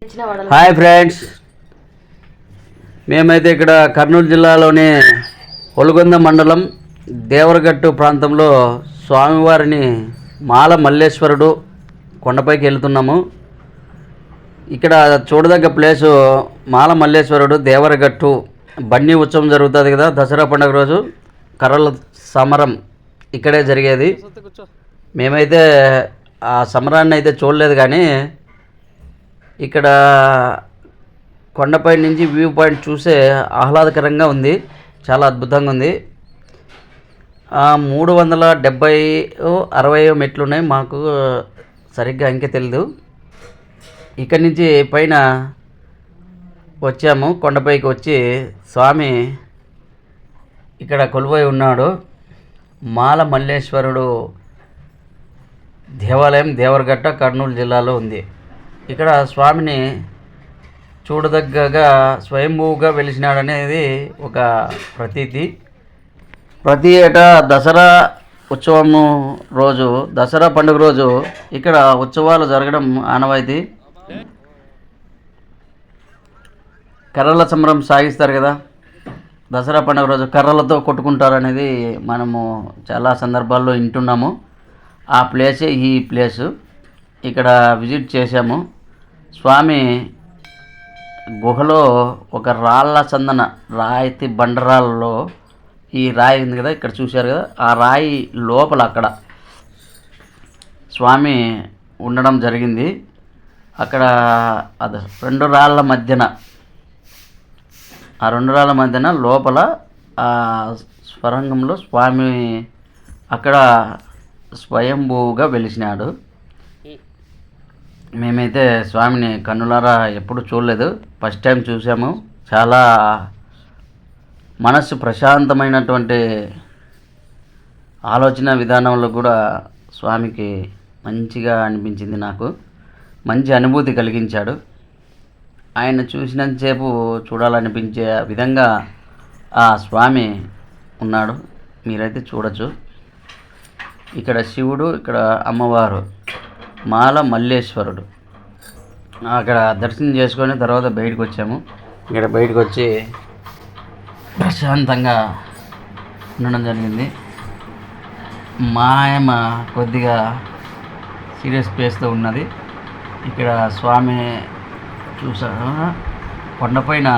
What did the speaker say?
Hi friends, మేమైతే ఇక్కడ కర్నూలు జిల్లాలోని ఒలుగొంద మండలం దేవరగట్టు ప్రాంతంలో స్వామివారిని మాల మల్లేశ్వరుడు కొండపైకి వెళ్తున్నాము. ఇక్కడ చూడదగ్గ ప్లేసు మాల మల్లేశ్వరుడు దేవరగట్టు బన్నీ ఉత్సవం జరుగుతుంది కదా, దసరా పండుగ రోజు కర్రల సమరం ఇక్కడే జరిగేది. మేమైతే ఆ సమరాన్ని అయితే చూడలేదు, కానీ ఇక్కడ కొండపై నుంచి వ్యూ పాయింట్ చూసే ఆహ్లాదకరంగా ఉంది, చాలా అద్భుతంగా ఉంది. 370-60 మెట్లు ఉన్నాయి, మాకు సరిగ్గా అంకె తెలీదు. ఇక్కడి నుంచి పైన వచ్చాము, కొండపైకి వచ్చి స్వామి ఇక్కడ కొలువై ఉన్నాడు. మాల మల్లేశ్వరుడు దేవాలయం దేవరగట్ట కర్నూలు జిల్లాలో ఉంది. ఇక్కడ స్వామిని చూడదగ్గగా స్వయంభూగా వెలిసినాడనేది ఒక ప్రతీతి. ప్రతి ఏటా దసరా ఉత్సవము రోజు, దసరా పండుగ రోజు ఇక్కడ ఉత్సవాలు జరగడం ఆనవాయితీ. కర్రల సంబరం సాగిస్తారు కదా, దసరా పండుగ రోజు కర్రలతో కొట్టుకుంటారనేది మనము చాలా సందర్భాల్లో వింటున్నాము. ఆ ప్లేసే ఈ ప్లేసు. ఇక్కడ విజిట్ చేశాము. స్వామి గుహలో ఒక రాళ్ళ చందన రాయితీ బండరాళ్ళలో ఈ రాయి ఉంది కదా, ఇక్కడ చూశారు కదా, ఆ రాయి లోపల అక్కడ స్వామి ఉండడం జరిగింది. అక్కడ అది రెండు రాళ్ళ మధ్యన లోపల ఆ స్వరంగంలో స్వామి అక్కడ స్వయంభూగా వెలిసినాడు. మేమైతే స్వామిని కన్నులారా ఎప్పుడు చూడలేదు, ఫస్ట్ టైం చూసాము. చాలా మనస్సు ప్రశాంతమైనటువంటి ఆలోచన విధానంలో కూడా స్వామికి మంచిగా అనిపించింది. నాకు మంచి అనుభూతి కలిగించాడు. ఆయన చూసినంతసేపు చూడాలనిపించే విధంగా ఆ స్వామి ఉన్నాడు. మీరైతే చూడొచ్చు. ఇక్కడ శివుడు, ఇక్కడ అమ్మవారు మాల మల్లేశ్వరుడు. అక్కడ దర్శనం చేసుకొని తర్వాత బయటకు వచ్చాము. ఇక్కడ బయటకు వచ్చి ప్రశాంతంగా ఉండడం జరిగింది. మాయమ కొద్దిగా సీరియస్ ప్లేస్లో ఉన్నది. ఇక్కడ స్వామి చూసాను కొండపైన